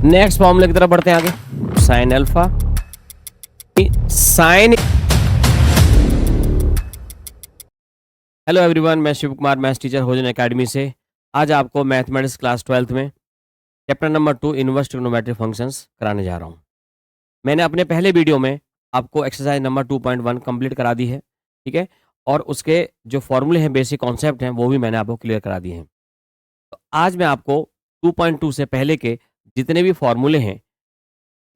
Next फॉर्मूले की तरफ बढ़ते हैं आगे। Sine alpha sine. Hello everyone, मैं शिव कुमार, मैथ्स टीचर होजन एकेडमी से। आज आपको मैथमेटिक्स क्लास 12th में chapter number 2 inverse trigonometric functions कराने जा रहा हूँ। मैंने अपने पहले वीडियो में आपको एक्सरसाइज नंबर 2.1 कंप्लीट करा दी है, ठीक है, और उसके जो फॉर्मूले हैं, बेसिक कॉन्सेप्ट हैं, वो भी मैंने आपको क्लियर करा दिए हैं। तो आज मैं आपको 2.2 से पहले के जितने भी फॉर्मूले हैं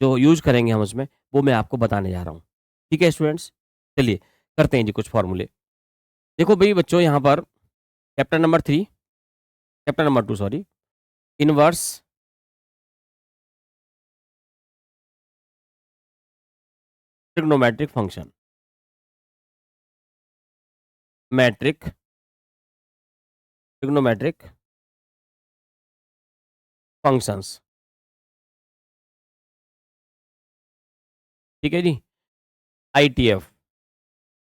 जो यूज करेंगे हम उसमें, वो मैं आपको बताने जा रहा हूँ। ठीक है स्टूडेंट्स, चलिए करते हैं जी कुछ फॉर्मूले। देखो भाई बच्चों, यहाँ पर chapter number 2 sorry, inverse trigonometric function, metric trigonometric functions, ठीक है जी, आईटीएफ।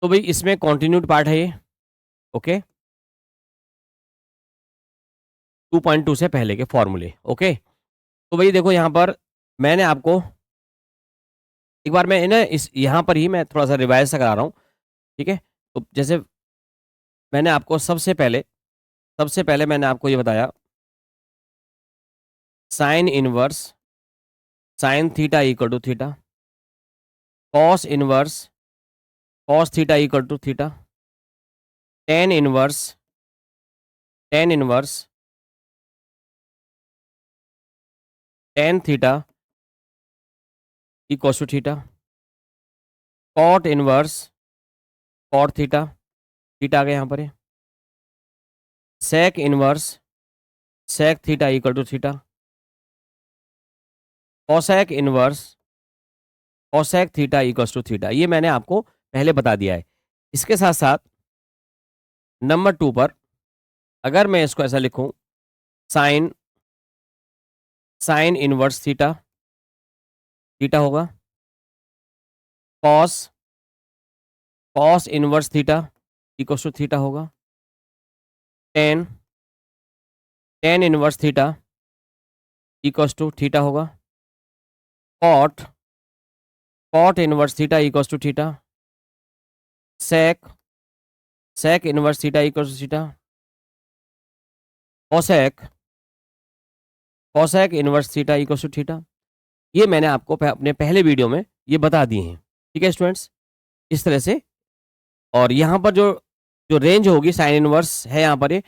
तो भाई इसमें कॉन्टिन्यूड पार्ट है ये, ओके, 2.2 से पहले के फॉर्मूले, ओके। तो भाई देखो यहाँ पर मैंने आपको एक बार मैं ना इस यहाँ पर ही मैं थोड़ा सा रिवाइज सा करा रहा हूँ, ठीक है। तो जैसे मैंने आपको सबसे पहले मैंने आपको ये बताया, sine inverse sine theta equal to theta, cos inverse cos theta equal to theta, tan inverse tan theta equal to theta, cot inverse cot theta, theta आ गया यहाँ पर है, sec inverse sec theta equal to theta, cosec inverse cosec theta equal to theta. ये मैंने आपको पहले बता दिया है। इसके साथ साथ नंबर 2 पर अगर मैं इसको ऐसा लिखूं, sine sine inverse theta theta होगा, cos cos inverse theta equal to theta होगा, tan tan inverse theta equal to theta होगा, cot cot inverse theta equal to theta, sec sec inverse theta equal to theta, cosec cosec inverse theta equal to theta. ये मैंने आपको अपने पहले video में ये बता दिए हैं, ठीक है स्टूडेंट्स, इस तरह से। और यहाँ पर जो जो रेंज होगी, साइन इनवर्स है यहाँ पर ये,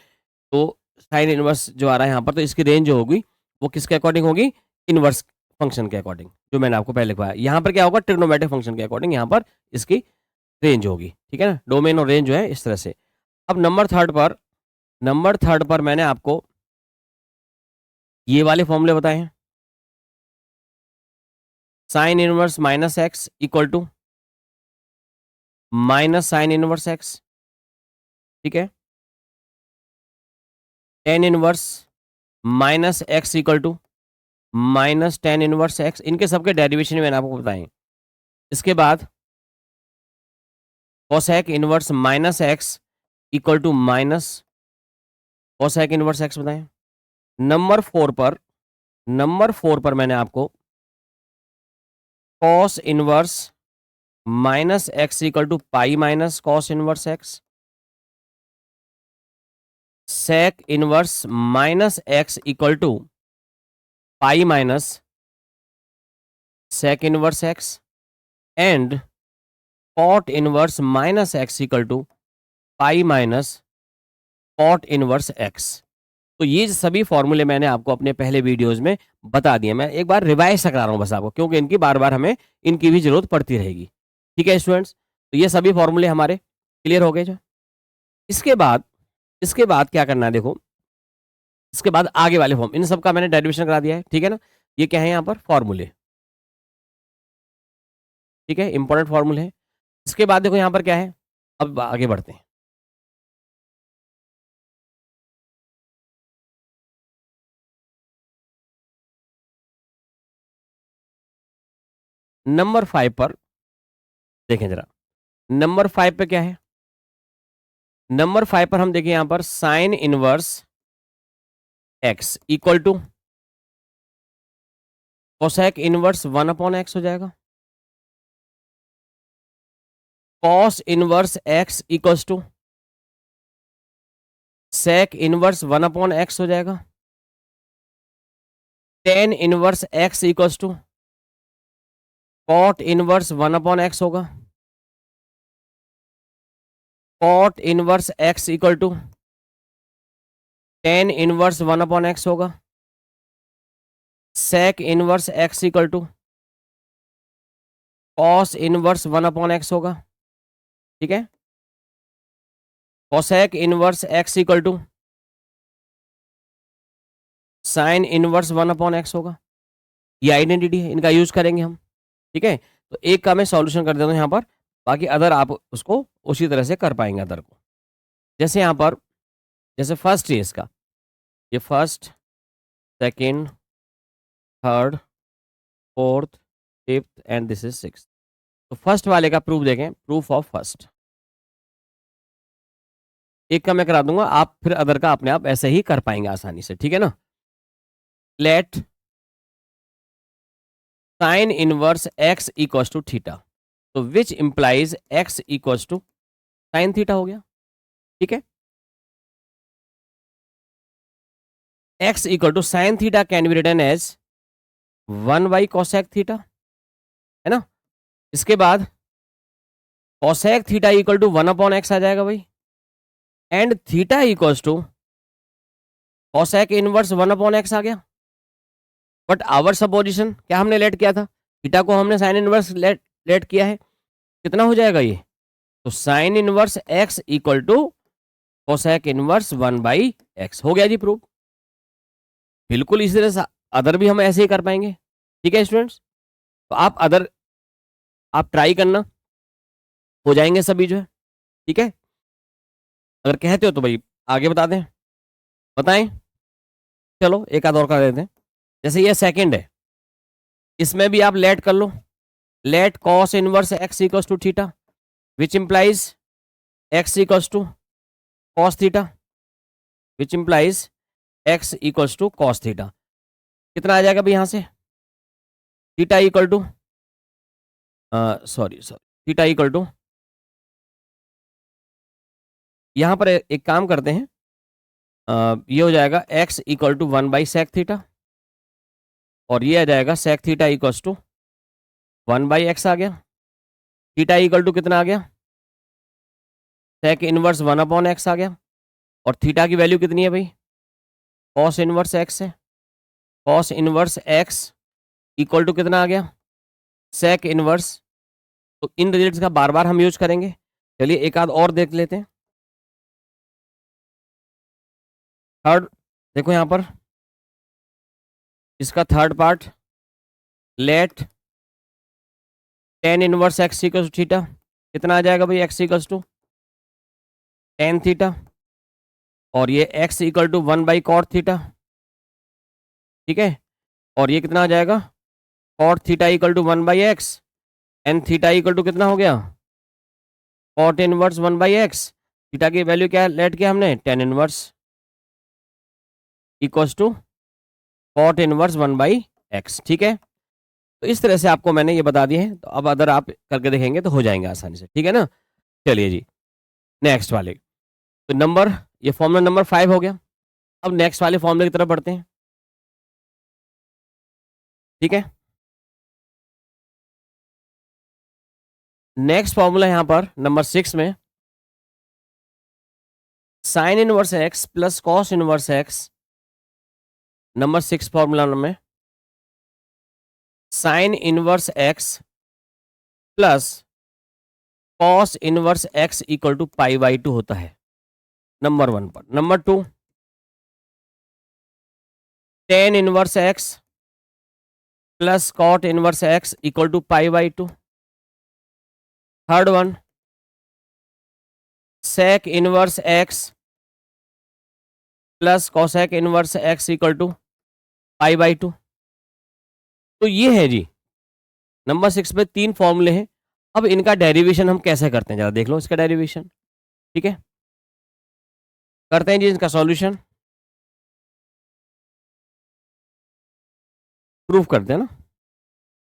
तो साइन इनवर्स जो आ रहा है यहाँ पर, तो इसकी रेंज जो होगी वो किसके अकॉर्डिंग होगी, इनवर्स फंक्शन के अकॉर्डिंग, जो मैंने आपको पहले लिखवाया। यहाँ पर क्या होगा, ट्रिग्नोमेट्रिक फंक्शन के अकॉर्डिंग यहाँ पर इसकी रेंज होगी, ठीक है ना, डोमेन और रेंज जो है इस तरह से। अब नंबर थर्ड पर मैंने आपको ये वाले फॉर्मूले बताए हैं, sine inverse minus x equal to minus sine inverse x, ठीक है, tan inverse minus x equal to minus tan inverse x. इनके सबके डेरिवेशन मैंने आपको बताए। इसके बाद cosec inverse minus x equal to minus cosec inverse x बताएं। नंबर फोर पर मैंने आपको cos inverse minus x equal to pi minus cos inverse x, sec inverse minus x equal to pi minus sec inverse x, and cot inverse minus x equal to pi minus cot inverse x. तो ये सभी फॉर्मूले मैंने आपको अपने पहले videos में बता दिए। मैं एक बार रिवाइज करा रहा हूँ बस आपको, क्योंकि इनकी बार बार हमें इनकी भी जरूरत पड़ती रहेगी, ठीक है स्टूडेंट्स। तो ये सभी फॉर्मूले हमारे क्लियर हो गए जो। इसके बाद क्या करना है, देखो इसके बाद आगे वाले फॉर्म, इन सब का मैंने डेरिवेशन करा दिया है, ठीक है ना। ये क्या है यहाँ पर, फॉर्मूले, ठीक है, इंपॉर्टेंट फॉर्मूले है। इसके बाद देखो यहाँ पर क्या है, अब आगे बढ़ते हैं। नंबर 5 पर देखें जरा, नंबर 5 पे क्या है, नंबर 5 पर हम देखें यहाँ पर sine inverse x equal to cosec inverse 1/x हो जाएगा। Cos inverse x equals to sec inverse 1/x हो जाएगा। Tan inverse x equals to cot inverse 1/x होगा। Cot inverse x equal to tan inverse 1/x होगा। Sec inverse x equal to cos inverse 1/x होगा। ठीक है, cosec inverse x equal to sine inverse 1/x होगा। ये identity है, इनका use करेंगे हम। ठीक है, तो एक का मैं सॉल्यूशन कर देता हूँ यहाँ पर, बाकी अदर आप उसको उसी तरह से कर पाएंगे अदर को। जैसे यहाँ पर, जैसे फर्स्ट है इसका, ये first, second, third, fourth, fifth and this is six. तो फर्स्ट वाले का प्रूफ देखें, प्रूफ ऑफ फर्स्ट। एक का मैं करा दूंगा, आप फिर अदर का अपने आप ऐसे ही कर पाएंगे आसानी से। ठीक है ना। Let sine inverse x equal to theta, तो which implies x equal to sine theta हो गया। ठीक है, x equal to sine theta can be written as 1 cosec theta, है ना। इसके बाद cosec theta equal to 1/x आ जाएगा भाई, and theta equal to cosec inverse 1/x आ गया। बट आवर सपोजिशन क्या हमने लेट किया था, थीटा को हमने साइन इनवर्स लेट किया है, कितना हो जाएगा ये, तो sine inverse x equal to cosec inverse 1/x हो गया जी प्रूफ। बिल्कुल इसी तरह से अदर भी हम ऐसे ही कर पाएंगे। ठीक है स्टूडेंट्स, तो आप अदर आप ट्राई करना, हो जाएंगे सभी जो है। ठीक है, अगर कहते हो तो भाई आगे बता दें, बताएं। चलो एक आध और कर देते हैं। जैसे ये सेकंड है, इसमें भी आप लेट कर लो, let cos inverse x equals to theta which implies x equals to cos theta, which implies x equals to cos theta. कितना आ जाएगा भाई यहाँ से, theta equal to sorry theta equal to, यहाँ पर एक काम करते हैं, ये हो जाएगा x equal to 1/sec theta, और ये आ जाएगा sec theta equals to 1/x आ गया। थीटा इक्वल टू कितना आ गया, sec इनवर्स 1/x आ गया, और थीटा की वैल्यू कितनी है भाई, cos इनवर्स x है। cos inverse x equal to कितना आ गया, sec इनवर्स। तो इन रिजल्ट्स का बार बार हम यूज करेंगे। चलिए एक आध और देख लेते हैं। थर्ड देखो यहाँ पर, इसका third part, let tan inverse x equal to theta, कितना आ जाएगा भाई, x equal to tan theta, और ये x equal to 1/cot theta. ठीक है, और ये कितना आ जाएगा, cot theta equal to 1/x, and theta equal to कितना हो गया, cot इनवर्स 1/x। थीटा की वैल्यू क्या लेट किया हमने, tan inverse equals to cot inverse 1/x। ठीक है, तो इस तरह से आपको मैंने ये बता दिए हैं, तो अब अगर आप करके देखेंगे तो हो जाएंगे आसानी से। ठीक है ना। चलिए जी नेक्स्ट वाले, तो नंबर, ये फॉर्मूला नंबर 5 हो गया। अब नेक्स्ट वाले फॉर्मूले की तरफ बढ़ते हैं। ठीक है, नेक्स्ट फॉर्मूला यहां पर नंबर 6 में, sine inverse x plus cos inverse x. Number 6 formula में sine inverse x plus cos inverse x equal to π/2 होता है, नंबर 1 पर। Number 2, tan inverse x plus cot inverse x equal to π/2। Third one, sec inverse x plus cosec inverse x equal to π/2। तो ये है जी number 6 में 3 फॉर्मूले हैं। अब इनका डेरिवेशन हम कैसे करते हैं, जरा देख लो इसका डेरिवेशन। ठीक है, करते हैं जी इसका सॉल्यूशन, प्रूफ करते हैं ना।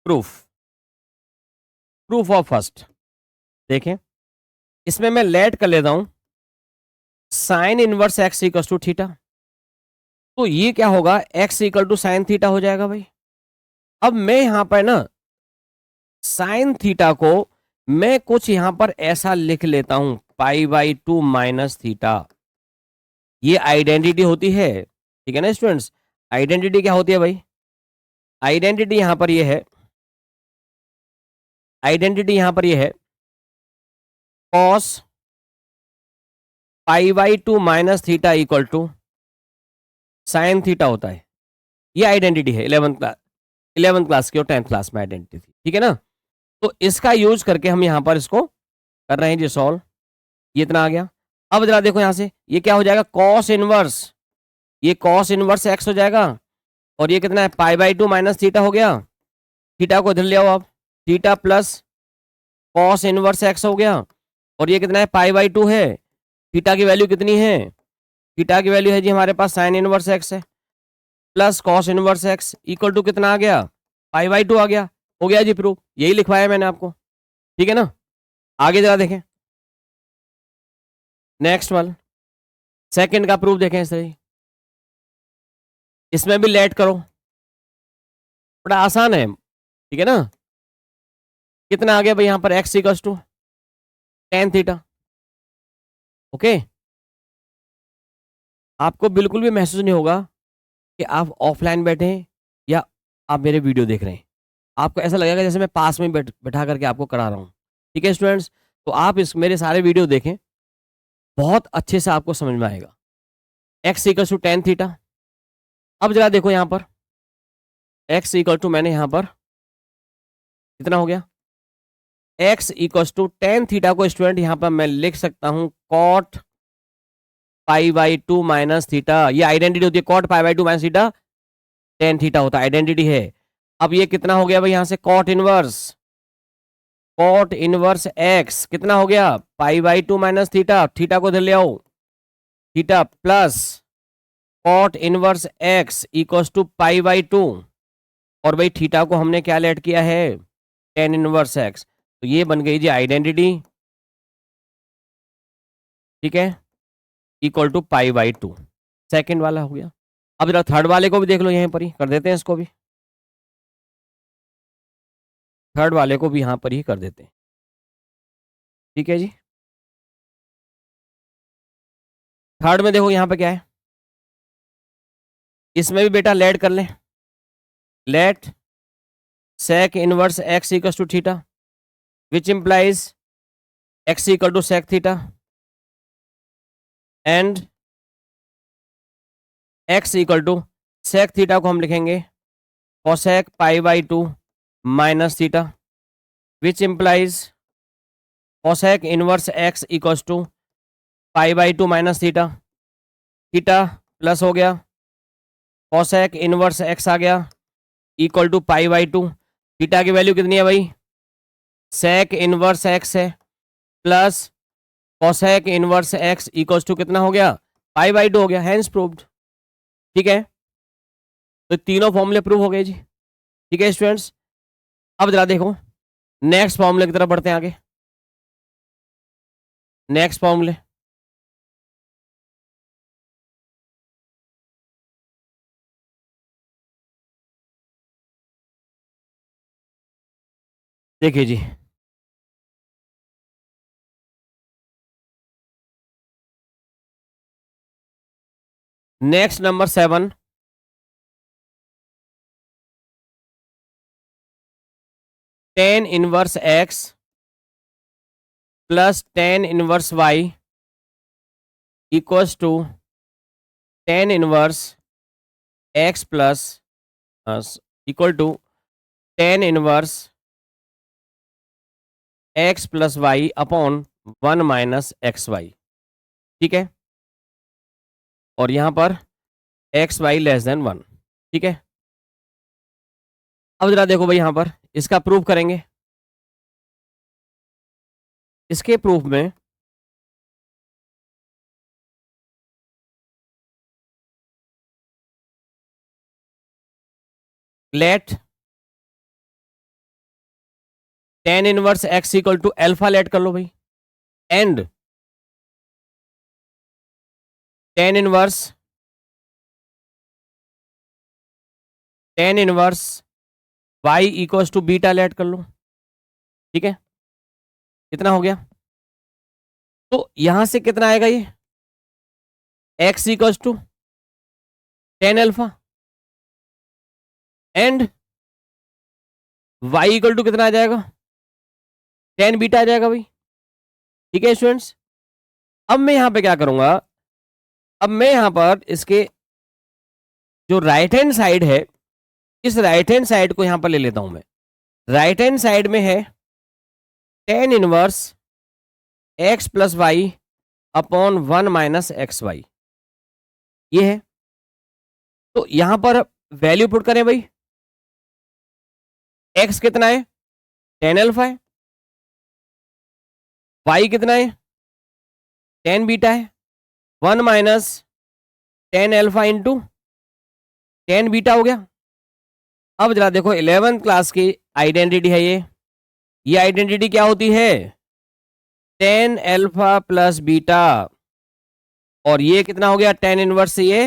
प्रूफ ऑफ फर्स्ट देखें, इसमें मैं लेट कर लेता हूं sine inverse x equal to theta. तो ये क्या होगा, x equal to sine theta हो जाएगा भाई। अब मैं यहां पर ना साइन थीटा को मैं कुछ यहां पर ऐसा लिख लेता हूं, पाई बाई टू माइनस थीटा। ये आइडेंटिटी होती है, ठीक है ना स्टूडेंट्स। आइडेंटिटी क्या होती है भाई, आइडेंटिटी यहां पर ये है, आइडेंटिटी यहां पर ये है cos pi by two minus theta equal to sine theta होता है। ये आइडेंटिटी है 11th क्लास की और 10th क्लास में आइडेंटिटी थी, ठीक है ना। तो इसका यूज करके हम यहां पर इसको कर रहे हैं जी सॉल्व। ये इतना आ गया। अब जरा देखो यहां से ये क्या हो जाएगा, कॉस इनवर्स, ये कॉस इनवर्स एक्स हो जाएगा। और ये कितना है, pi by two minus theta हो गया। थीटा को इधर ले आओ आप, theta plus cos inverse x हो गया। और ये कितना है, पाई बाई टू है। थीटा की वैल्यू कितनी है, थीटा की वैल्यू है जी हमारे पास साइन इनवर्स एक्स है, plus cos inverse x equal to कितना आ गया, पाई बाई टू आ गया। हो गया जी प्रूफ, यही लिखवाया मैंने आपको, ठीक है ना। आगे जरा देखें नेक्स्ट वाला, सेकंड का प्रूफ देखें। इस इसमें भी लेट करो, बड़ा आसान है, ठीक है ना। कितना आ गया भाई यहां पर, x equal to tan theta. Okay, आपको बिल्कुल भी महसूस नहीं होगा कि आप ऑफलाइन बैठे हैं या आप मेरे वीडियो देख रहे हैं। आपको ऐसा लगेगा जैसे मैं पास में बैठा करके आपको करा रहा हूँ, ठीक है स्टूडेंट्स। तो आप इस मेरे सारे वीडियो देखें, बहुत अच्छे से आपको समझ में आएगा। X equal to tan theta. अब जरा देखो यहाँ पर एक्स इक्वल टू, मैंने यहाँ पर कितना हो गया, x equal to tan theta को स्टूडेंट यहाँ पर मैं लिख सकता हूँ cot pi by two minus theta. ये आइडेंटिटी होती है, cot pi by two minus theta tan theta होता है, आइडेंटिटी है। अब ये कितना हो गया भाई यहाँ से, कॉट इनवर्स एक्स कितना हो गया, pi by two minus theta. Theta को इधर ले आओ, theta plus cot inverse x equal to pi by two. और भाई थीटा को हमने क्या लेट किया है, टेन इनवर्स एक्स। तो ये बन गई जी आइडेंटिटी, ठीक है, equal to pi by two. Second वाला हो गया। अब जरा थर्ड वाले को भी देख लो, यहीं पर ही कर देते हैं इसको भी, थर्ड वाले को भी यहां पर ही कर देते हैं, ठीक है जी। थर्ड में देखो यहां पर क्या है, इसमें भी बेटा लेट कर लें, let sec inverse x equals to theta, which implies x equal to sec theta and x equal to sec theta को हम लिखेंगे cosec pi by two minus theta, which implies cosec inverse x equals to pi by two minus theta. Theta plus हो गया, cosec inverse x आ गया equal to pi by two. Theta की value कितनी है भाई, sec इनवर्स x है, plus cosec inverse x equal to कितना हो गया, पाई बाई टू हो गया, हैंस प्रूव्ड, ठीक है। तो तीनों फॉर्मूले प्रूव हो गए जी, ठीक है स्टूडेंट्स। अब जरा देखो नेक्स्ट फॉर्मूले की तरफ बढ़ते हैं आगे। नेक्स्ट फॉर्मूले, देखिए जी, next number 7, tan inverse x plus tan inverse y equals to tan inverse x plus equal to tan inverse x plus y upon one minus x y, ठीक है। और यहां पर x y less than one, ठीक है। अब जरा देखो भाई यहां पर इसका प्रूफ करेंगे। इसके प्रूफ में let tan inverse x equal to alpha let कर लो भाई, and tan inverse y equals to beta let कर लो। ठीक है, कितना हो गया? तो यहां से कितना आएगा ये, x equals to tan alpha and y equal to कितना आ जाएगा, टेन बीटा आ जाएगा भाई। ठीक है स्टूडेंट्स, अब मैं यहां पे क्या करूंगा, अब मैं यहां पर इसके जो राइट हैंड साइड है, इस राइट हैंड साइड को यहां पर ले लेता हूं मैं। राइट हैंड साइड में है tan inverse x plus y upon one minus x y, ये है। तो यहां पर वैल्यू पुट करें भाई, एक्स कितना है, टेन एल्फा है, वाई कितना है, टेन बीटा है, one minus tan alpha into tan beta हो गया। अब जरा देखो 11th क्लास की आइडेंटिटी है ये आइडेंटिटी क्या होती है, टेन एल्फा प्लस बीटा, और ये कितना हो गया, टेन इनवर्स से ये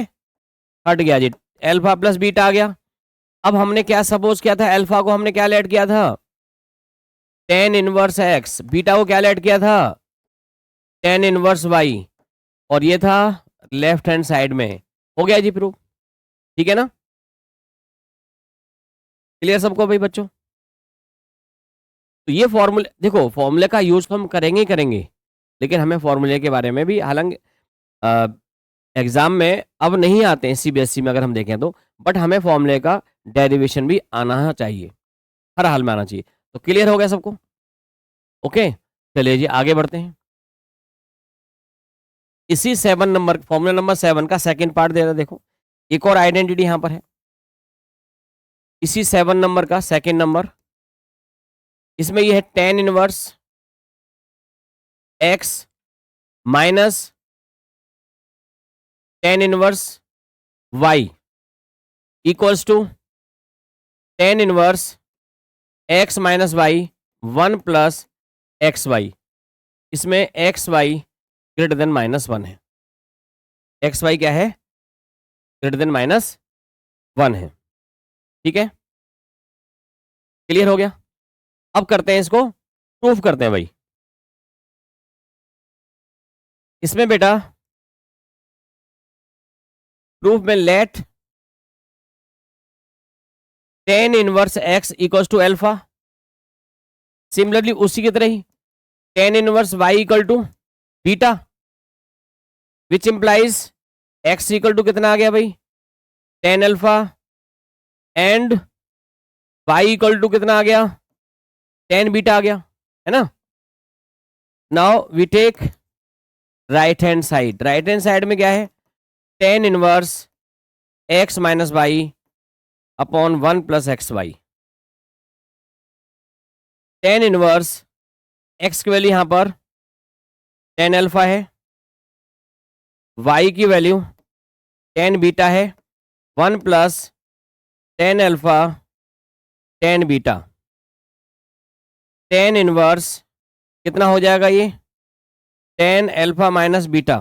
हट गया जी, एल्फा प्लस बीटा आ गया। अब हमने क्या सपोज किया था, एल्फा को हमने क्या लेट किया था, टेन इनवर्स एक्स, बीटा को क्या लेट किया था, टेन इनवर्स वाई, और ये था लेफ्ट हैंड साइड में। हो गया जी प्रूफ, ठीक है ना, क्लियर सबको भाई बच्चों? तो ये फॉर्मूले, देखो फॉर्मूले का यूज तो हम करेंगे ही करेंगे, लेकिन हमें फॉर्मूले के बारे में भी, हालांकि एग्जाम में अब नहीं आते हैं सीबीएसई में अगर हम देखें तो, बट हमें फॉर्मूले का डेरिवेशन भी आना चाहिए, हर हाल में आना चाहिए। तो क्लियर हो गया सबको? ओके, चलिए जी आगे बढ़ते हैं। इसी 7 नंबर, फॉर्मूला नंबर 7 का सेकंड पार्ट दे रहा है, देखो एक और आइडेंटिटी यहां पर है, इसी 7 नंबर का सेकंड नंबर, इसमें यह है tan inverse x minus tan inverse y equals to tan inverse x minus y one plus x y. इसमें x y greater than minus one है, एक्स वाई क्या है, ग्रेटर देन माइनस वन है। ठीक है, क्लियर हो गया? अब करते हैं इसको, प्रूफ करते हैं भाई। इसमें बेटा प्रूफ में let tan inverse x equals to alpha, similarly उसी की तरह ही tan inverse y equal to beta, which implies x equal to कितना आ गया भाई, tan alpha, and y equal to कितना आ गया, टेन बीटा आ गया, है ना। Now we take right hand side, right hand side में क्या है, tan inverse x minus y upon one plus x y. Tan inverse x की वैल्यू यहां पर टेन एल्फा है, वाई की वैल्यू टेन बीटा है, one plus tan alpha tan beta, tan inverse कितना हो जाएगा ये, टेन एल्फा माइनस बीटा,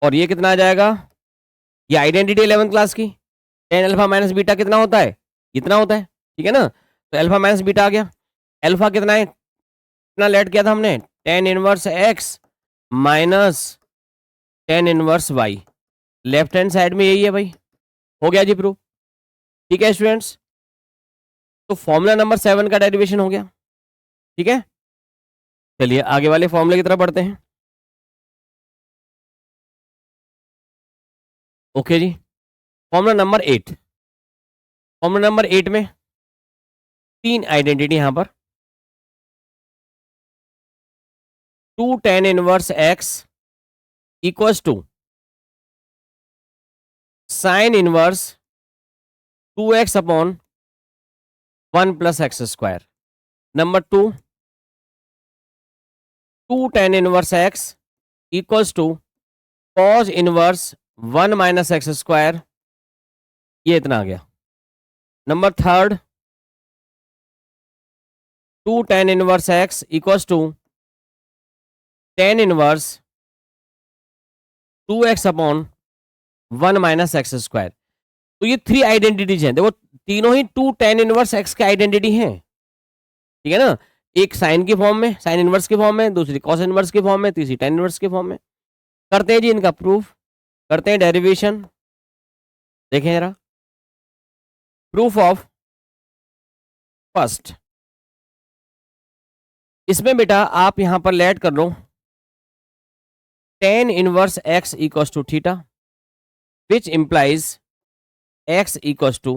और ये कितना आ जाएगा, ये आइडेंटिटी 11th क्लास की, टेन एल्फा माइनस बीटा कितना होता है, इतना होता है, ठीक है ना। तो एल्फा माइनस बीटा आ गया, एल्फा कितना है, कितना लेट किया था हमने, tan inverse x minus tan inverse y, left hand side में यही है भाई। हो गया जी प्रूफ, ठीक है स्टूडेंट्स। तो फॉर्मूला नंबर 7 का डेरिवेशन हो गया, ठीक है। चलिए आगे वाले फॉर्मूले की तरफ बढ़ते हैं। ओके जी, फॉर्मूला नंबर 8, फॉर्मूला नंबर 8 में तीन आइडेंटिटी यहां पर, two tan inverse x equals to sine inverse two x upon one plus x square. Number two, two tan inverse x equals to cos inverse one minus x square, ये इतना आ गया। Number third, 2 tan inverse x equals to tan inverse 2x upon 1 minus x square. तो ये 3 identities हैं, देखो तीनों ही 2 tan inverse x के आइडेंटिटी हैं, ठीक है ना। एक साइन की फॉर्म में, साइन इनवर्स की फॉर्म में, दूसरी कॉस इनवर्स की फॉर्म में, तीसरी tan इनवर्स की फॉर्म में। करते हैं जी इनका प्रूफ, करते हैं डेरिवेशन। देखें जरा, प्रूफ ऑफ फर्स्ट। इसमें बेटा आप यहां पर लेट कर लो tan inverse x equals to theta which implies x equals to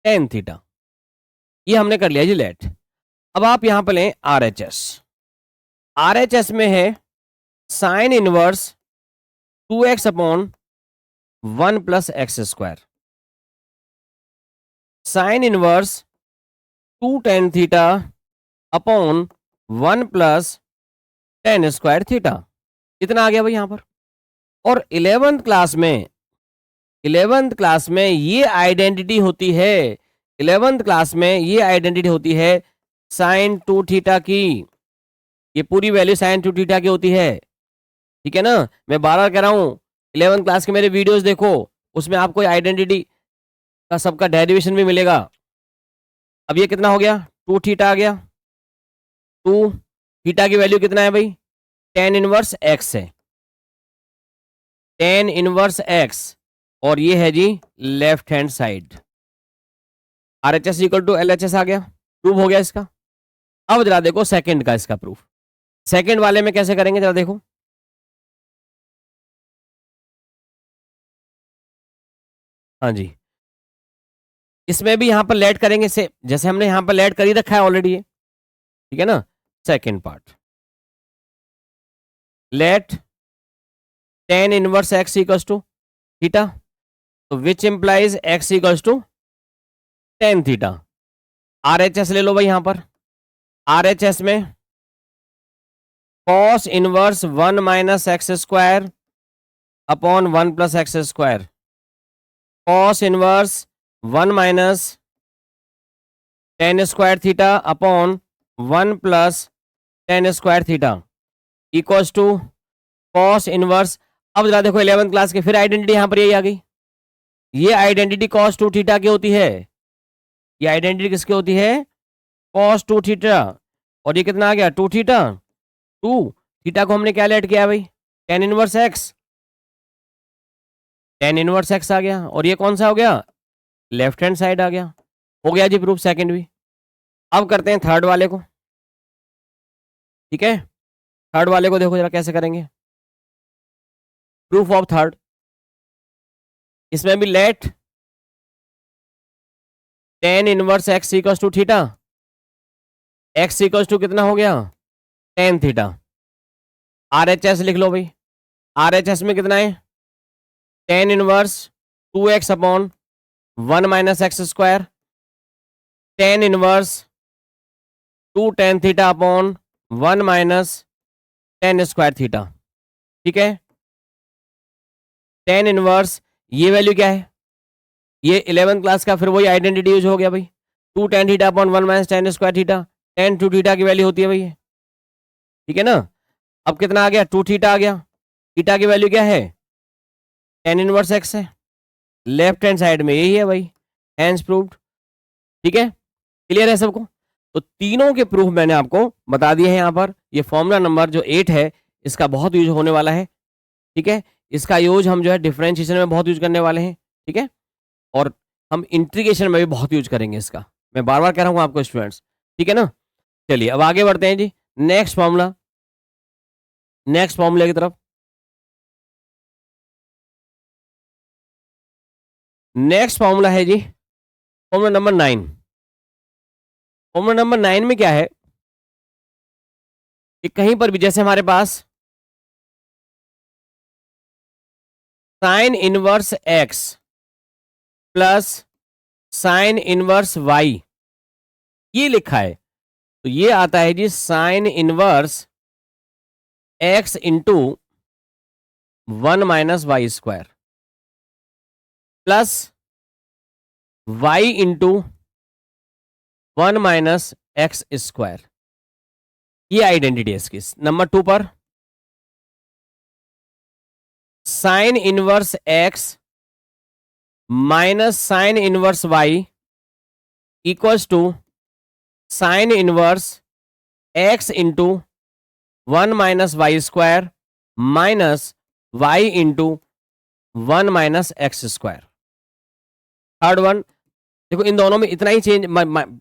tan theta. ये हमने कर लिया जी लेट। अब आप यहां पर लें RHS। RHS में है sine inverse 2x upon 1 plus x square, sine inverse 2 tan theta upon 1 plus tan square theta. इतना आ गया भाई यहां पर। और 11th क्लास में ये आइडेंटिटी होती है, 11th क्लास में ये आइडेंटिटी होती है साइन 2 थीटा की। ये पूरी वैल्यू साइन 2 थीटा की होती है, ठीक है ना। मैं बार बार कह रहा हूं 11th क्लास के मेरे वीडियोस देखो, उसमें आपको आइडेंटिटी का सबका डेरिवेशन भी मिलेगा। अब ये कितना हो गया, 2 थीटा आ गया। 2 थीटा की वैल्यू कितना है भाई, tan इनवर्स x है, tan इनवर्स x। और ये है जी left hand side, RHS equal to LHS आ गया, प्रूफ हो गया इसका। अब जरा देखो सेकंड का इसका प्रूफ। सेकंड वाले में कैसे करेंगे जरा देखो। हाँ जी, इसमें भी यहां पर लेट करेंगे से, जैसे हमने यहां पर लेट कर ही रखा है ऑलरेडी ये, ठीक है ना। Second part, let tan inverse x equals to theta, तो which implies x equals to tan theta. RHS ले लो भाई यहां पर। RHS में cos inverse 1 minus x square upon 1 plus x square, cos inverse 1 minus tan square theta upon 1 plus tan square theta equals to cos inverse. अब जरा देखो 11th class के फिर आइडेंटिटी यहां पर यही आ गई। ये आइडेंटिटी cos 2 थीटा की होती है, ये आइडेंटिटी किसकी होती है, cos 2 थीटा। और ये कितना आ गया, 2 थीटा। 2 थीटा को हमने क्या लेट किया है भाई, tan inverse x, tan inverse x आ गया। और ये कौन सा हो गया, लेफ्ट हैंड साइड आ गया। हो गया जी प्रूफ सेकंड भी। अब करते हैं थर्ड वाले को, ठीक है। थर्ड वाले को देखो जरा कैसे करेंगे, प्रूफ ऑफ थर्ड। इसमें भी let tan inverse x equals to theta, x equals to कितना हो गया, tan थीटा। RHS लिख लो भाई। RHS में कितना है, tan inverse 2x upon 1 minus x square, tan inverse 2 tan theta upon 1 minus tan square theta, ठीक है। tan इनवर्स ये वैल्यू क्या है, ये 11th क्लास का फिर वही आइडेंटिटी यूज हो गया भाई, 2 tan theta upon 1 minus tan square theta, tan 2 theta की वैल्यू होती है भाई ये, ठीक है ना। अब कितना आ गया, 2 थीटा आ गया। थीटा की वैल्यू क्या है, tan इनवर्स x है, लेफ्ट हैंड साइड में यही है भाई, हैंस प्रूव्ड, ठीक है। क्लियर है सबको। तो तीनों के प्रूफ मैंने आपको बता दिए हैं यहाँ पर। ये फॉर्मूला नंबर जो 8 है इसका बहुत यूज होने वाला है, ठीक है। इसका यूज हम जो है डिफरेंशिएशन में बहुत यूज करने वाले हैं, ठीक है। और हम इंटीग्रेशन में भी बहुत यूज करेंगे इसका, मैं बार बार कह रहा हूँ आपको स्टूडेंट्स, ठीक है ना। चलिए अब आगे बढ़ते हैं जी नेक्स्ट फॉर्मूला, नेक्स्ट फॉर्मूले की तरफ। नेक्स्ट फॉर्मूला है जी फॉर्मूला नंबर 9। फॉर्मूला नंबर 9 में क्या है कि कहीं पर भी जैसे हमारे पास sine inverse x plus sine inverse y ये लिखा है, तो ये आता है जी sine inverse x into 1 minus y square plus y into 1 minus x square, ये आइडेंटिटी है इसकी। नंबर 2 पर sine inverse x minus sine inverse y equals to sine inverse x into 1 minus y square minus y into 1 minus x square. Third one देखो, इन दोनों में इतना ही change,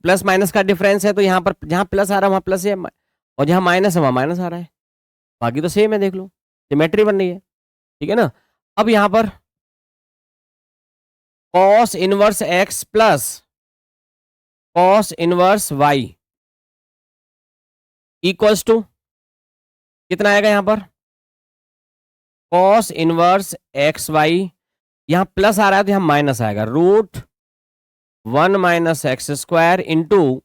plus minus का difference है, तो यहाँ पर जहां प्लस आ रहा है वहां प्लस है, और जहां माइनस है वहां माइनस आ रहा है, बाकी तो सेम है, देख लो सिमेट्री बन रही है, ठीक है ना। अब यहां पर cos inverse x plus cos inverse y equals to कितना आएगा यहां पर, कॉस इनवर्स एक्स वाई, यहां प्लस आ रहा है तो यहां माइनस आएगा, root 1 minus x square into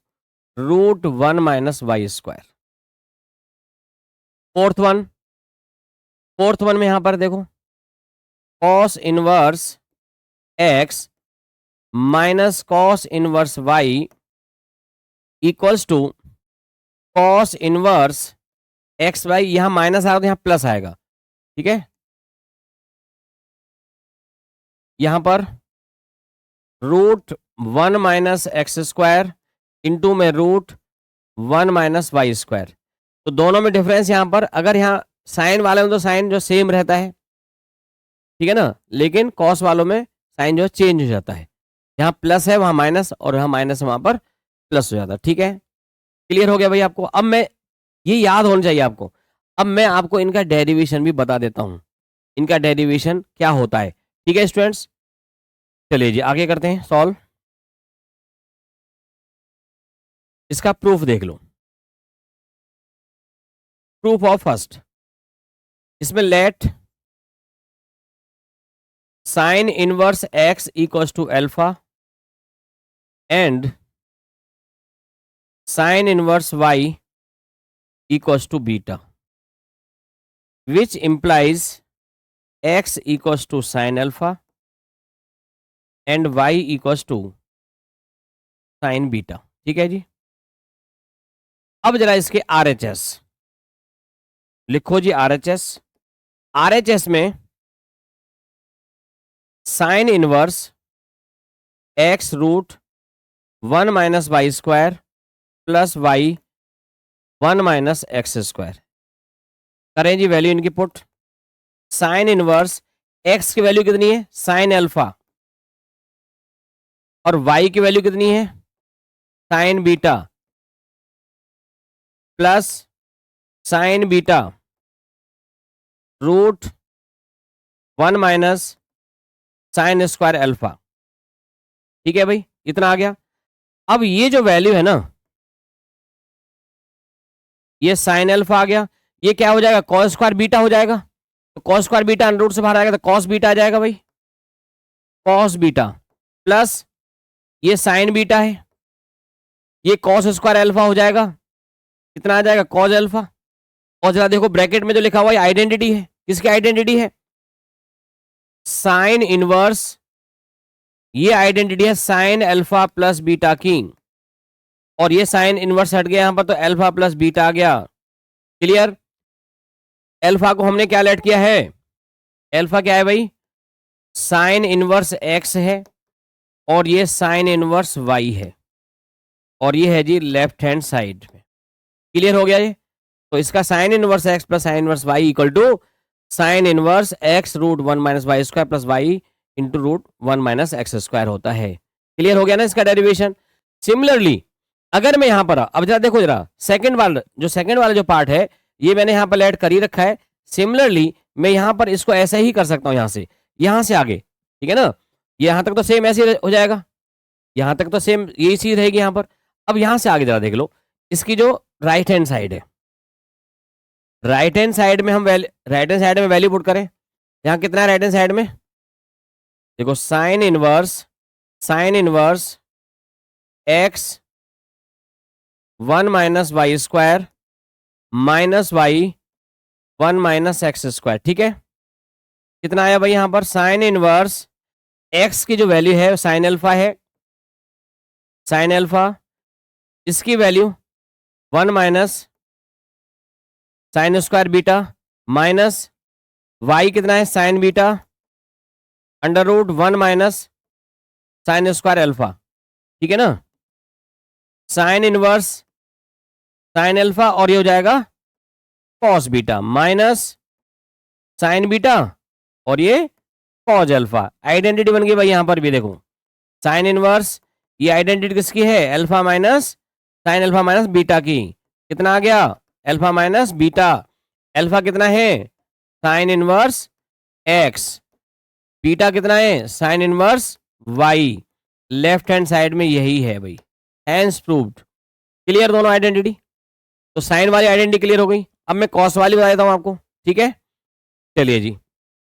root 1 minus y square. Fourth one में यहां पर देखो, cos inverse x minus cos inverse y equals to cos inverse x y, यहां माइनस आ रहा है तो यहां प्लस आएगा, ठीक है। यहां पर root 1 minus x square into में रूट 1 माइनस वाई स्क्वायर, तो दोनों में डिफरेंस यहां पर, अगर यहां साइन वाले में तो साइन जो सेम रहता है, ठीक है ना, लेकिन कॉस वालों में साइन जो चेंज हो जाता है, यहाँ प्लस है वहां माइनस, और यहाँ माइनस है वहां पर प्लस हो जाता है, ठीक है। क्लियर हो गया भाई आपको। अब मैं, ये याद होना चाहिए आपको, अब मैं आपको इनका डेरिवेशन भी बता देता हूं, इनका डेरिवेशन क्या होता है, ठीक है स्टूडेंट्स। चलिए जी आगे करते हैं सॉल्व। इसका प्रूफ देख लो, प्रूफ ऑफ फर्स्ट, इसमें let sine inverse x equals to alpha and sine inverse y equals to beta, which implies x equals to sin alpha and y equals to sin beta, ठीक है जी। अब जरा इसके RHS लिखो जी, RHS में sine inverse x root 1 minus y square plus y 1 minus x square, करें जी वैल्यू इनकी पुट। साइन इनवर्स x की वैल्यू कितनी है, साइन अल्फा, और y की वैल्यू कितनी है, sine beta, plus sine beta root 1 minus sine square alpha, ठीक है भाई, इतना आ गया। अब ये जो वैल्यू है ना, ये साइन अल्फा आ गया, ये क्या हो जाएगा, कॉस स्क्वायर बीटा हो जाएगा, तो cos square beta under root से बाहर आएगा तो कॉस बीटा आ जाएगा भाई, कॉस बीटा, प्लस ये साइन बीटा है, ये कॉस स्क्वायर अल्फा हो जाएगा, कितना आ जाएगा, कॉस अल्फा। और जरा देखो ब्रैकेट में जो लिखा हुआ है आइडेंटिटी है, किसकी आइडेंटिटी है, साइन इनवर्स, ये आइडेंटिटी है साइन अल्फा प्लस बीटा की, और ये साइन इनवर्स हट गया यहां पर तो अल्फा प्लस बीटा आ गया। क्लियर। अल्फा को हमने क्या लेट किया है, अल्फा क्या है भाई, साइन इनवर्स एक्स है, और ये साइन इनवर्स वाई है, और ये है जी लेफ्ट हैंड साइड में। क्लियर हो गया ये। तो इसका sine inverse x plus sine inverse y equal to sine inverse x root 1 minus y square plus y into root 1 minus x square होता है। क्लियर हो गया ना इसका डेरिवेशन। सिमिलरली अगर मैं यहां पर, अब जरा देखो जरा सेकंड वाला जो पार्ट है ये मैंने यहां पर लेट कर ही रखा है। सिमिलरली मैं यहां पर इसको ऐसे ही कर सकता हूं, यहां से आगे, ठीक है ना, यहां तक तो सेम ऐसे हो जाएगा, यहां तक तो सेम यही चीज रहेगी यहां पर। अब यहां से आगे जरा देख लो, इसकी जो राइट हैंड साइड है, राइट हैंड साइड में वैल्यू पुट करें, यहां कितना है राइट हैंड साइड में, देखो sine inverse x 1 minus y square minus y 1 minus x square, ठीक है। कितना आया भाई यहां पर, साइन इनवर्स एक्स की जो वैल्यू है साइन अल्फा है, साइन अल्फा, इसकी value 1 minus sine square beta minus y कितना है sine beta under root 1 minus sine square alpha, ठीक है ना, साइन इनवर्स साइन अल्फा, और ये हो जाएगा cos beta minus sign beta और ये कॉज अल्फा। आइडेंटिटी बन गई भाई, यहां पर भी देखो साइन इनवर्स, ये आइडेंटिटी किसकी है, alpha minus sine alpha minus beta की, कितना आ गया अल्फा माइनस बीटा, अल्फा कितना है साइन इनवर्स एक्स, बीटा कितना है sine inverse y, left hand side में यही है भाई, हैंस प्रूव्ड। क्लियर दोनों आइडेंटिटी, तो साइन वाली आइडेंटिटी क्लियर हो गई। अब मैं कॉस वाली बता देता हूं आपको, ठीक है, चलिए जी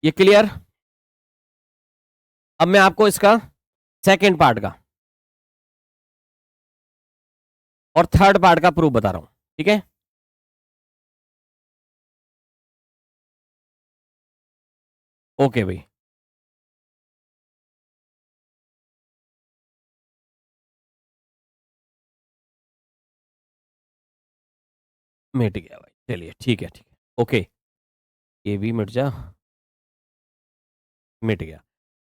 ये क्लियर। अब मैं आपको इसका सेकंड पार्ट का और थर्ड पार्ट का प्रूफ बता रहा हूं, ठीक है। ओके भाई, मिट गया भाई, चलिए ठीक है ठीक है, ओके ये भी मिट जा, मिट गया।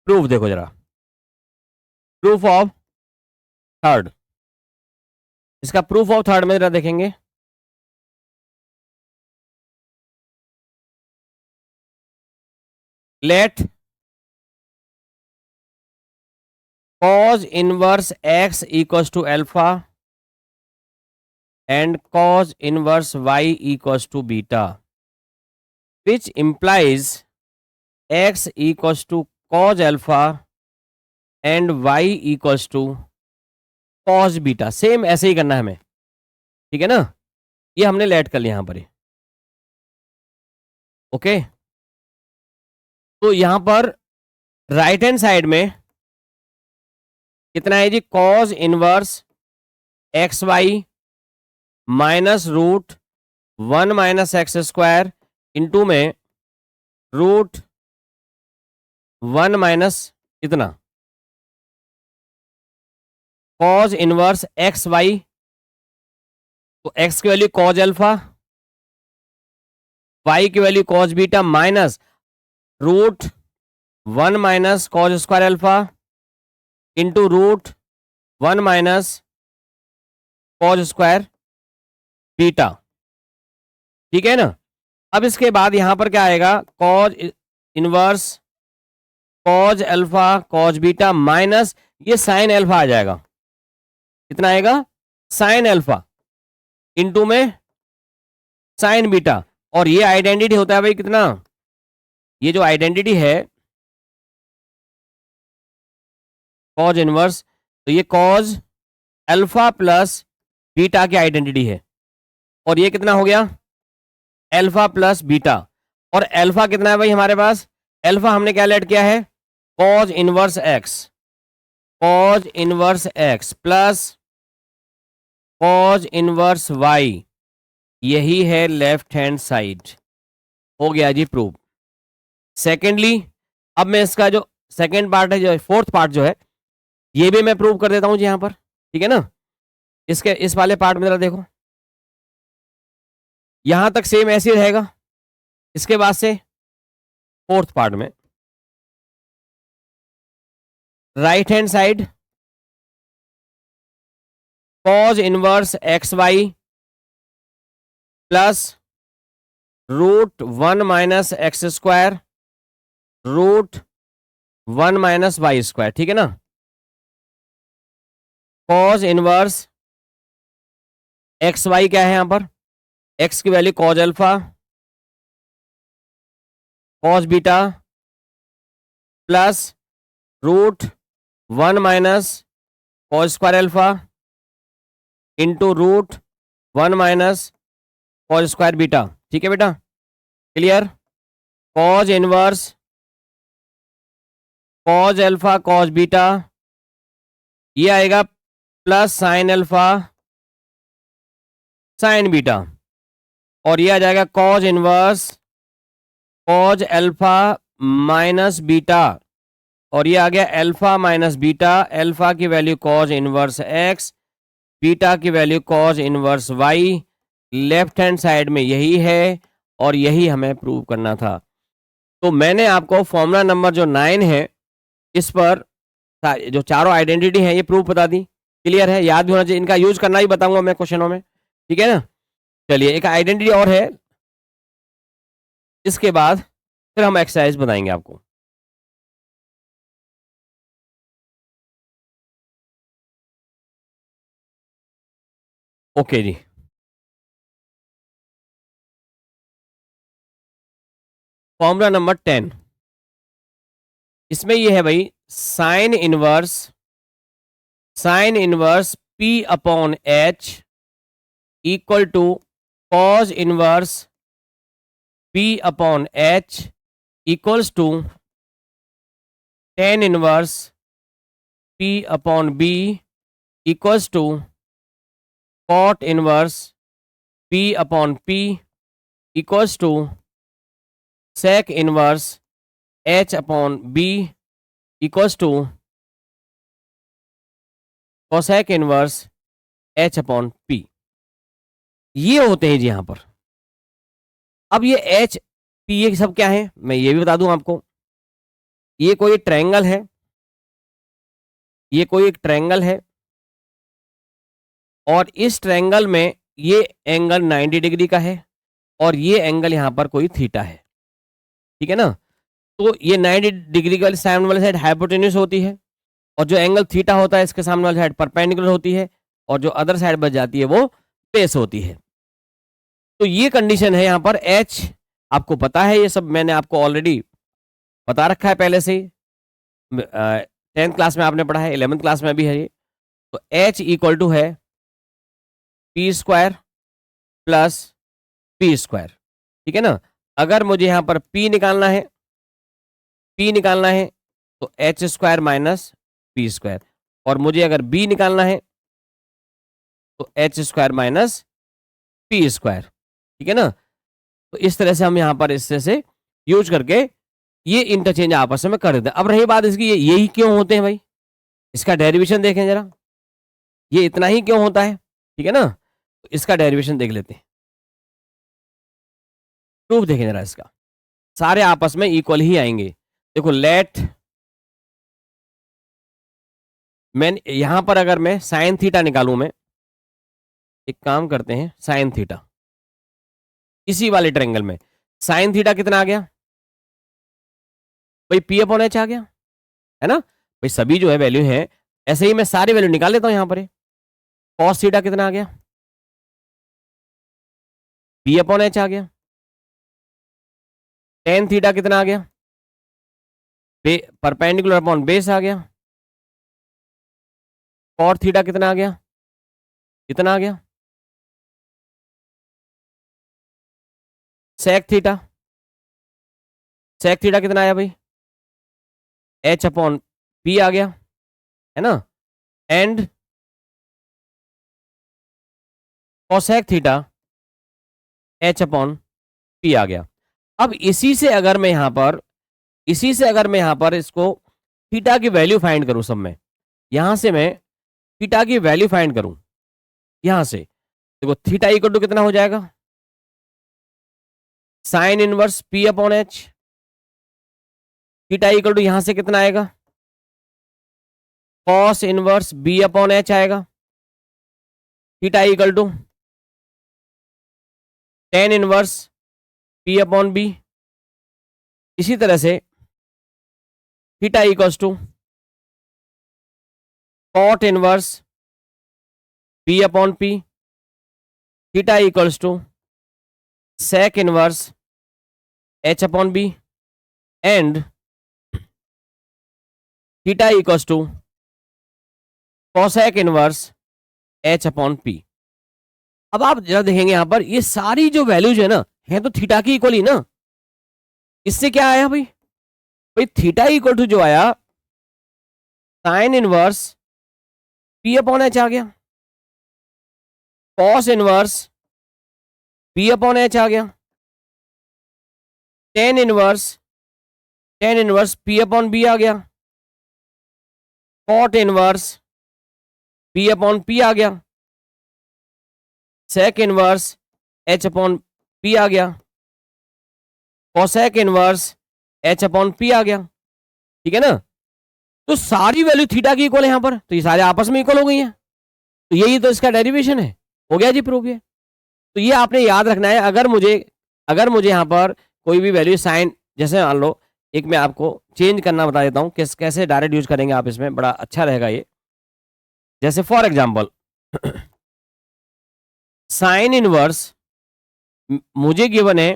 प्रूफ देखो जरा, प्रूफ ऑफ थर्ड, इसका प्रूफ ऑफ थर्ड में जरा देखेंगे, let cos inverse x equals to alpha and cos inverse y equals to beta, which implies x equals to cos alpha and y equals to cos beta. Same ऐसे ही करना है हमें, ठीक है ना, ये हमने लेट कर लिया यहां पर, ओके। तो यहां पर राइट हैंड साइड में कितना है जी, cos inverse x y minus root 1 minus x square into में रूट 1 माइनस इतना cos इनवर्स एक्स वाई, तो x की वैल्यू cos अल्फा, y की value cos beta minus root 1 minus cos square alpha into root 1 minus cos square beta, ठीक है ना। अब इसके बाद यहां पर क्या आएगा, cos inverse cos alpha cos beta minus ये साइन अल्फा आ जाएगा, कितना आएगा साइन अल्फा इंटू में साइन बीटा, और ये आइडेंटिटी होता है भाई कितना, ये जो आइडेंटिटी है cos इनवर्स, तो ये cos अल्फा प्लस बीटा की आइडेंटिटी है, और ये कितना हो गया अल्फा प्लस बीटा, और अल्फा कितना है भाई हमारे पास, अल्फा हमने क्या लेट किया है cos inverse x, cos inverse x plus cos inverse y, यही है लेफ्ट हैंड साइड, हो गया जी प्रूफ। सेकेंडली अब मैं इसका जो सेकेंड पार्ट है, जो फोर्थ पार्ट जो है, ये भी मैं प्रूव कर देता हूं जी यहां पर, ठीक है ना। इसके इस वाले पार्ट में जरा देखो, यहां तक सेम ऐसे ही रहेगा, इसके बाद से फोर्थ पार्ट में right hand side cos inverse x y plus root 1 minus x square root 1 minus y square, ठीक है ना। cos इनवर्स एक्स वाई क्या है यहां पर, x की value cos alpha cos beta plus root 1 minus cos square alpha into root 1 minus cos square beta, ठीक है बेटा, clear. cos inverse cos alpha cos beta, ये आएगा plus sine alpha sine beta, और ये आ जाएगा cos inverse cos alpha minus beta, और ये आ गया अल्फा माइनस बीटा, अल्फा की value cos inverse x, beta की value cos inverse y, left hand side में यही है और यही हमें प्रूव करना था। तो मैंने आपको फॉर्मूला नंबर जो 9 है इस पर जो चारों आइडेंटिटी हैं ये प्रूफ बता दी। क्लियर है? याद भी होना चाहिए, इनका यूज करना ही बताऊंगा मैं क्वेश्चनों में। ठीक है ना? चलिए एक आइडेंटिटी और है, इसके बाद फिर हम एक्सरसाइज बताएंगे आपको। ओके जी, फॉर्मूला नंबर 10, इसमें ये है भाई sine inverse P upon H equal to cos inverse P upon H equals to tan inverse P upon B equals to cot inverse P upon P equals to sec inverse H upon B equals to cosec inverse H upon P। ये होते हैं जी यहां पर। अब ये H P ये सब क्या है मैं ये भी बता दूं आपको। ये कोई ट्रायंगल है, ये कोई एक ट्रायंगल है और इस ट्रायंगल में ये एंगल 90 डिग्री का है और ये एंगल यहां पर कोई थीटा है। ठीक है ना? तो ये 90 डिग्री वाली सामने वाली साइड हाइपोटेन्यूस होती है और जो एंगल थीटा होता है इसके सामने वाली साइड परपेंडिकुलर होती है और जो अदर साइड बच जाती है वो बेस होती है। तो ये कंडीशन है यहाँ पर। H आपको पता है, ये सब मैंने आपको ऑलरेडी बता रखा है पहले से ही। 10th क्लास में आपने पढ़ा है, 11th क्लास में भी है ये। तो H इक्वल टू है P square plus P square. ठीक है ना? अगर मुझे यहाँ पर P निकालना है तो H square minus P square, और मुझे अगर B निकालना है तो H square minus P square. ठीक है ना? तो इस तरह से हम यहाँ पर इससे से यूज करके ये इंटरचेंज आपस में कर देते हैं। अब रही बात इसकी, यही क्यों होते हैं भाई, इसका डेरिवेशन देखें जरा, ये इतना ही क्यों होता है? ठीक है ना? तो इसका डेरिवेशन देख लेते हैं, प्रूफ देखें जरा इसका। सारे आपस में इक्वल ही आएंगे। देखो लेट, मैं यहां पर अगर मैं साइन थीटा निकालूं, मैं एक काम करते हैं, साइन थीटा इसी वाले ट्रायंगल में साइन थीटा कितना आ गया भाई? P अपॉन H आ गया है ना भाई? सभी जो है वैल्यू है, ऐसे ही मैं सारी वैल्यू निकाल लेता हूं यहां पर। कॉस थीटा कितना आ गया? P अपॉन H आ गया। टेन थीटा कितना आ गया? परपेंडिकुलर अपॉन बेस आ गया। कॉट थीटा कितना आ गया? कितना आ गया? सेक थीटा कितना आया भाई? H अपॉन P आ गया है ना? And cosec theta H upon P आ गया। अब इसी से अगर मैं यहां पर इसको थीटा की वैल्यू फाइंड करूं, सब में यहां से मैं थीटा की वैल्यू फाइंड करूं, यहां से देखो थीटा इक्वल टू कितना हो जाएगा? Sine inverse P upon H। Theta equal to यहां से कितना आएगा? Cos inverse B upon H आएगा। Theta equal to tan inverse P upon B। इसी तरह से theta equals to cot inverse P upon P। Theta equals to sec inverse H upon B and theta equals to cosec inverse H upon P। अब आप जरा देखेंगे यहां पर ये सारी जो वैल्यूज है ना, है तो थीटा की इक्वल ही ना। इससे क्या आया भाई? भाई थीटा इक्वल टू जो आया sine inverse P upon H आ गया, cos inverse P upon H आ गया, tan inverse P upon B आ गया, cot inverse P upon P आ गया, sec inverse H upon P आ गया, cosec inverse H upon P आ गया, ठीक है ना। तो सारी वैल्यू थीटा की इक्वल है यहाँ पर, तो ये सारे आपस में इक्वल हो गई हैं, तो यही तो इसका डेरिवेशन है। हो गया जी प्रूफ ये। तो ये आपने याद रखना है। अगर मुझे यहाँ पर कोई भी वैल्यू साइन, जैसे मान लो एक मैं आपको चेंज करना बता देता हूँ कैसे डायरेक्ट यूज करेंगे आप, इसमें बड़ा अच्छा रहेगा ये। जैसे फॉर एग्जाम्पल साइन इनवर्स मुझे गिवन है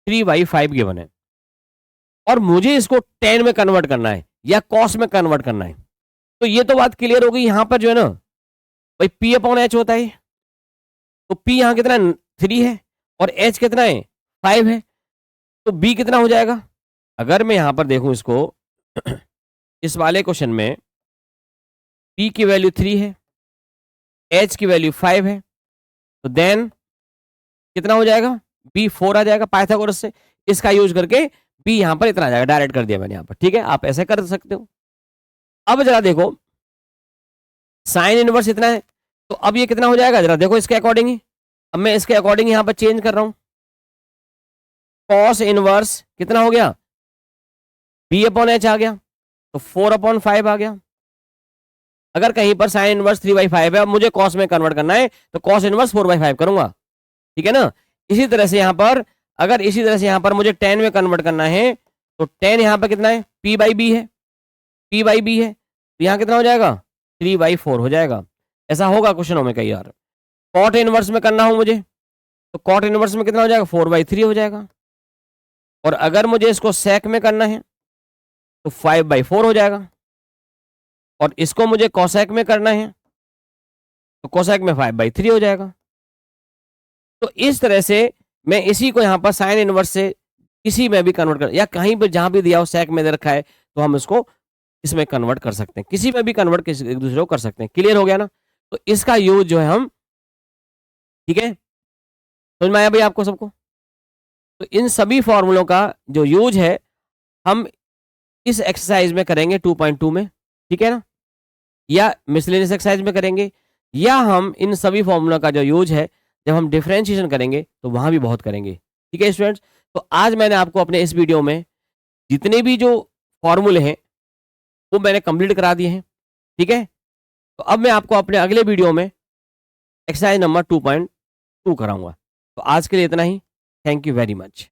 3/5 गिवन है, और मुझे इसको 10 में कन्वर्ट करना है या कॉस में कन्वर्ट करना है। तो ये तो बात क्लियर हो गई। यहां पर जो है ना भाई पी अपॉन एच होता है, तो पी यहां कितना 3 है और एच कितना है 5 है, तो बी कितना हो जाएगा। अगर मैं यहां पर देखूं इसको इस वाले क्वेश्चन में पी की वैल्यू 3 है, एच की वैल्यू 5 है, तो देन कितना हो जाएगा बी 4 आ जाएगा पाइथागोरस से। इसका यूज करके बी यहां पर इतना आ जाएगा, डायरेक्ट कर दिया मैंने यहां पर, ठीक है। आप ऐसे कर सकते हो। अब जरा देखो साइन इनवर्स इतना है, तो अब ये कितना हो जाएगा जरा देखो इसके अकॉर्डिंग ही। अब मैं इसके अकॉर्डिंग यहां पर चेंज कर रहा हूं। कॉस इनवर्स कितना हो गया बी अपॉन एच आ गया, तो 4/5 आ गया। अगर कहीं पर साइन इनवर्स 3/5 है, अब मुझे कॉस में कन्वर्ट करना है, तो कॉस इनवर्स 4/5 करूंगा, ठीक है ना। इसी तरह से यहां पर मुझे 10 में कन्वर्ट करना है, तो 10 यहां पर कितना है p/b है, तो यहां कितना हो जाएगा 3/4 हो जाएगा। ऐसा होगा क्वेश्चनों में कई बार। कॉट इनवर्स में करना हो मुझे, तो कॉट इनवर्स में कितना हो जाएगा 4/3 हो जाएगा। और अगर मुझे इसको सेक में करना है तो 5/4 हो जाएगा। और इसको मुझे कोसेक में करना है तो कोसेक में 5/3 हो जाएगा। तो इस तरह से मैं इसी को यहां पर साइन इनवर्स से किसी में भी कन्वर्ट कर, या कहीं पर जहां भी दिया हो सेक में दे रखा है तो हम इसको इसमें कन्वर्ट कर सकते हैं, किसी में भी कन्वर्ट एक दूसरे को कर सकते हैं। क्लियर हो गया ना। तो इसका यूज जो है हम, ठीक है, समझ में आया भाई आपको सबको। तो इन सभी फॉर्मूलों का जो यूज है हम इस एक्सरसाइज में करेंगे 2.2 में, ठीक है ना, या मिसलेनियस एक्सरसाइज में करेंगे, या हम इन सभी फॉर्मूला का जो यूज है जब हम डिफरेंशिएशन करेंगे तो वहां भी बहुत करेंगे, ठीक है स्टूडेंट्स। तो आज मैंने आपको अपने इस वीडियो में जितने भी जो फॉर्मूले हैं वो मैंने कंप्लीट करा दिए हैं, ठीक है। तो अब मैं आपको अपने अगले वीडियो में एक्सरसाइज नंबर 2.2 कराऊंगा। तो आज के लिए इतना ही। Thank you very much.